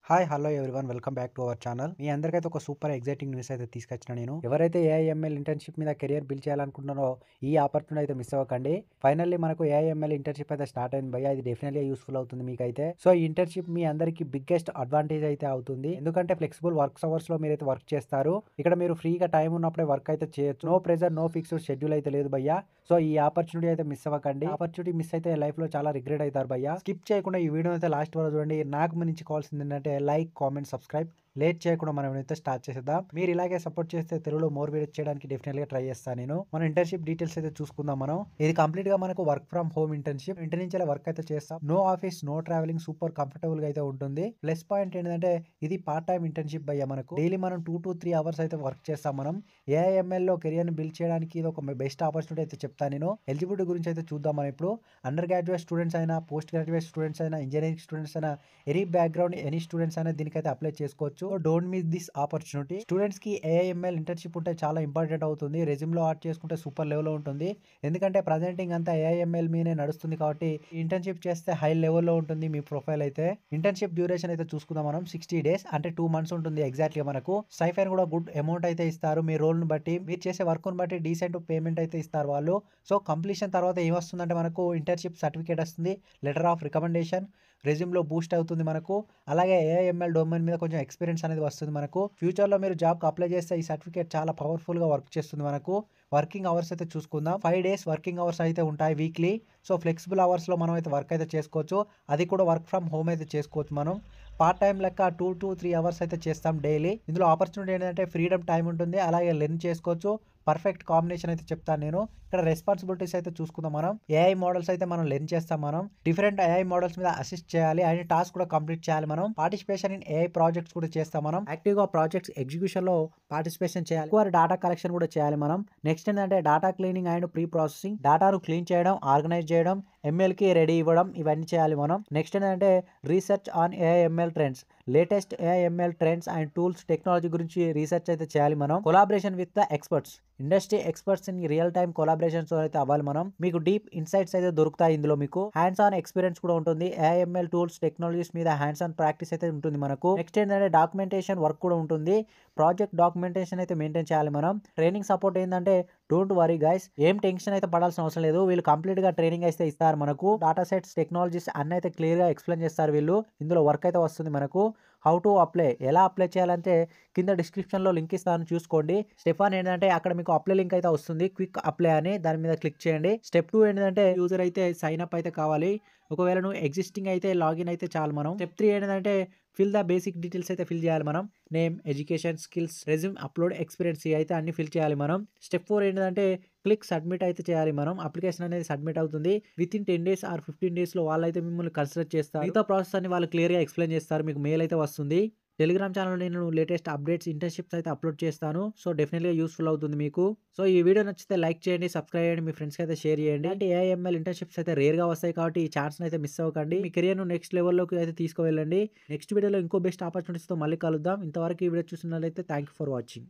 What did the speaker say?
Hi hello everyone welcome back to our channel. మీ అందరికైతే ఒక సూపర్ ఎగ్జైటింగ్ న్యూస్ అయితే తీసుకొచ్చిన నేను. ఎవరైతే ఏఐఎంఎల్ ఇంటర్న్షిప్ మీద కెరియర్ బిల్డ్ చేయాలనుకుంటున్నారో ఈ ఆపర్చునిటీ అయితే మిస్ అవ్వకండి. ఫైనల్లీ మనకు ఏఐఎంఎల్ ఇంటర్న్షిప్ అయితే స్టార్ట్ అయింది భయ్య. ఇది డెఫినెట్లీ యూస్ఫుల్ అవుతుంది మీకైతే. సో ఈ ఇంటర్న్షిప్ మీ అందరికి బిగ్గెస్ట్ అడ్వాంటేజ్ అయితే అవుతుంది. ఎందుకంటే ఫ్లెక్సిబుల్ వర్క్స్ అవర్స్ లో మీరైతే వర్క్ చేస్తారు. ఇక్కడ మీరు ఫ్రీగా టైం ఉన్నప్పుడే వర్క్ అయితే చేయొచ్చు. No pressure, no fixed schedule అయితే లేదు భయ్య. సో ఈ ఆపర్చునిటీ అయితే మిస్ అవ్వకండి. ఆపర్చునిటీ మిస్ అయితే లైఫ్ లో చాలా రిగ్రెట్ అవుతారు భయ్య. స్కిప్ చేయకుండా ఈ వీడియో అయితే లాస్ట్ వరకు చూడండి. నాకు మీ నుంచి కావాల్సింది ఏంటంటే లైక్, కామెంట్, సబ్స్క్రైబ్. లేట్ చేయకుండా మనం అయితే స్టార్ట్ చేసేద్దాం. మీరు ఇలాగే సపోర్ట్ చేస్తే తెలుగులో మోర్ వీడియోస్ చేయడానికి డెఫినెట్ గా ట్రై చేస్తాను నేను. మన ఇంటర్న్షిప్ డీటెయిల్స్ అయితే చూసుకుందాం మనం. ఇది కంప్లీట్ గా మనకు వర్క్ ఫ్రమ్ హోమ్ ఇంటర్న్షిప్. ఇంటి నుంచి వర్క్ అయితే చేస్తాం. No office, no travelling, super comfortable గా అయితే ఉంటుంది. ప్లస్ పాయింట్ ఏంటంటే ఇది పార్ట్ టైం ఇంటర్న్షిప్ భయ్య. మనకు డైలీ మనం 2 to 3 అవర్స్ అయితే వర్క్ చేస్తాం మనం. ఏఐఎంఎల్ లో కెరియర్ ని బిల్డ్ చేయడానికి ఇది ఒక బెస్ట్ ఆపర్చునిటీ అయితే చెప్తాను నేను. ఎలిజిబిలిటీ గురించి అయితే చూద్దాం మనం ఇప్పుడు. అండర్ గ్రాడ్యుయేట్ స్టూడెంట్స్ అయినా, పోస్ట్ గ్రాడ్యుయేట్ స్టూడెంట్స్ అయినా, ఇంజనీరింగ్ స్టూడెంట్స్ అయినా, ఎనీ బ్యాక్గ్రౌండ్ ఎనీ స్టూడెంట్స్ అయినా దీనికైతే అప్లై చేసుకోవచ్చు. Don't miss this opportunity. Students కి ఏఐఎంఎల్ ఇంటర్న్షిప్ ఉంటే చాలా ఇంపార్టెంట్ అవుతుంది. రెజ్యూమ్ లో యాడ్ చేసుకుంటే సూపర్ లెవెల్ లో ఉంటుంది. ఎందుకంటే ప్రజెంటింగ్ అంతా ఏఐఎంఎల్ మీనే నడుస్తుంది కాబట్టి ఇంటర్న్షిప్ చేస్తే హై లెవెల్లో ఉంటుంది మీ ప్రొఫైల్ అయితే. ఇంటర్న్షిప్ డ్యూరేషన్ అయితే చూసుకుందాం మనం. 60 days అంటే 2 months ఉంటుంది ఎగ్జాక్ట్లీ మనకు. స్టైఫైన్ కూడా గుడ్ అమౌంట్ అయితే ఇస్తారు. మీ రోల్ ను బట్టి, మీరు చేసే వర్క్ ను బట్టి డీసెంట్ పేమెంట్ అయితే ఇస్తారు వాళ్ళు. సో కంప్లీషన్ తర్వాత ఏమొస్తుందంటే మనకు ఇంటర్న్షిప్ సర్టిఫికేట్ వస్తుంది, లెటర్ ఆఫ్ రికమెండేషన్, రెజ్యూమ్ లో బూస్ట్ అవుతుంది మనకు. అలాగే ఏఐఎంఎల్ డొమైన్ మీద కొంచెం ఎక్స్పీరియన్స్ అనేది వస్తుంది మనకు. ఫ్యూచర్ లో మీరు జాబ్ కు అప్లై చేస్తే ఈ సర్టిఫికేట్ చాలా పవర్ఫుల్ గా వర్క్ చేస్తుంది మనకు. వర్కింగ్ అవర్స్ అయితే చూసుకుందాం. 5 days వర్కింగ్ అవర్స్ అయితే ఉంటాయి వీక్లీ. సో ఫ్లెక్సిబుల్ అవర్స్ లో మనం అయితే వర్క్ అయితే చేసుకోవచ్చు. అది కూడా వర్క్ ఫ్రమ్ హోమ్ అయితే చేసుకోవచ్చు మనం. పార్ట్ టైం లెక్క 2 to 3 అవర్స్ అయితే చేస్తాం డైలీ. ఇందులో ఆపర్చునిటీ ఏంటంటే ఫ్రీడమ్ టైం ఉంటుంది, అలాగే లెర్న్ చేసుకోవచ్చు. పర్ఫెక్ట్ కాంబినేషన్ అయితే చెప్తాను నేను. ఇక్కడ రెస్పాన్సిబిలిటీస్ అయితే చూసుకుందాం మనం. ఏఐ మోడల్స్ అయితే మనం లెర్న్ చేస్తాం మనం. డిఫరెంట్ ఏఐ మోడల్స్ మీద అసిస్ట్ చేయాలి అండ్ టాస్క్ కూడా కంప్లీట్ చేయాలి మనం. పార్టిసిపేషన్ ఇన్ ఏఐ ప్రాజెక్ట్స్ కూడా చేస్తాం మనం. యాక్టివ్ గా ప్రాజెక్ట్స్ ఎగ్జిక్యూషన్ లో పార్టిసిపేషన్ చేయాలి. ఎక్కువ డేటా కలెక్షన్ కూడా చేయాలి మనం. నెక్స్ట్ ఏంటంటే data cleaning and pre processing. డేటాను క్లీన్ చేయడం, ఆర్గనైజ్ చేయడం, ఎంఎల్ కి రెడీ ఇవ్వడం, ఇవన్నీ చేయాలి మనం. నెక్స్ట్ ఏంటంటే research on AIML trends. Latest AIML trends and tools, technology గురించి రీసెర్చ్ అయితే చేయాలి మనం. Collaboration with the experts. Industry experts in real time collaborations అయితే అవ్వాలి మనం. మీకు డీప్ ఇన్సైట్స్ అయితే దొరుకుతాయి ఇందులో. మీకు హ్యాండ్స్ ఆన్ ఎక్స్పీరియన్స్ కూడా ఉంటుంది. ఏఐఎంఎల్ టూల్స్, టెక్నాలజీస్ మీద హ్యాండ్స్ ఆన్ ప్రాక్టీస్ అయితే ఉంటుంది మనకు. నెక్స్ట్ ఏంటంటే డాక్యుమెంటేషన్ వర్క్ కూడా ఉంటుంది. ప్రాజెక్ట్ డాక్యుమెంటేషన్ అయితే మెయింటైన్ చేయాలి మనం. ట్రైనింగ్ సపోర్ట్ ఏంటంటే డోంట్ వరీ గైస్, ఏం టెన్షన్ అయితే పడాల్సిన అవసరం లేదు. వీళ్ళు కంప్లీట్ గా ట్రైనింగ్ అయితే ఇస్తారు మనకు. డాటా సెట్స్, టెక్నాలజీస్ అన్ని అయితే క్లియర్ గా ఎక్స్ప్లెయిన్ చేస్తారు వీళ్ళు. ఇందులో వర్క్ అయితే వస్తుంది మనకు. హౌ టు అప్లై, ఎలా అప్లై చేయాలంటే కింద డిస్క్రిప్షన్ లో లింక్ ఇస్తాను చూసుకోండి. స్టెప్ 1 ఏంటంటే అక్కడ మీకు అప్లై లింక్ అయితే వస్తుంది, క్విక్ అప్లై అని. దాని మీద క్లిక్ చేయండి. స్టెప్ 2 ఏంటంటే యూజర్ అయితే సైన్ అప్ అయితే కావాలి. ఒకవేళ నువ్వు ఎగ్జిస్టింగ్ అయితే లాగిన్ అయితే చాలు మనం. స్టెప్ 3 ఏంటంటే ఫిల్ ద బేసిక్ డీటెయిల్స్ అయితే ఫిల్ చేయాలి మనం. Name, education, skills, resume, upload, experience అయితే అన్ని ఫిల్ చేయాలి మనం. స్టెప్ 4 ఏంటంటే క్లిక్ సబ్మిట్ అయితే చేయాలి మనం. అప్లికేషన్ అనేది సబ్మిట్ అవుతుంది. Within 10 days or 15 days లో వాళ్ళైతే మిమ్మల్ని కన్సిడర్ చేస్తారు. మిగతా ప్రాసెస్ అని వాళ్ళు క్లియర్ గా ఎక్స్ప్లెయిన్ చేస్తారు. మీకు మెయిల్ అయితే వస్తుంది. టెలిగ్రామ్ ఛానల్ నేను లేటెస్ట్ అప్డేట్స్, ఇంటర్న్షిప్స్ అయితే అప్లోడ్ చేస్తాను. సో డెఫినెట్గా యూస్ఫుల్ అవుతుంది మీకు. సో ఈ వీడియో నచ్చితే లైక్ చేయండి, సబ్స్క్రైబ్ చేయండి, మీ ఫ్రెండ్స్కి అయితే షేర్ చేయండి. అంటే ఏఐఎంఎల్ ఇంటర్న్షిప్స్ అయితే రేర్ గా వస్తాయి కాబట్టి ఈ ఛాన్స్ అయితే మిస్ అవ్వకండి. మీ కెరియర్ ను నెక్స్ట్ లెవెల్లోకి అయితే తీసుకువెళ్ళండి. నెక్స్ట్ వీడియోలో ఇంకో బెస్ట్ ఆపర్చునిటీస్తో మళ్ళీ కలుద్దాం. ఇంతవరకు ఈ వీడియో చూసినట్లయితే థ్యాంక్ యూ ఫర్ వాచింగ్.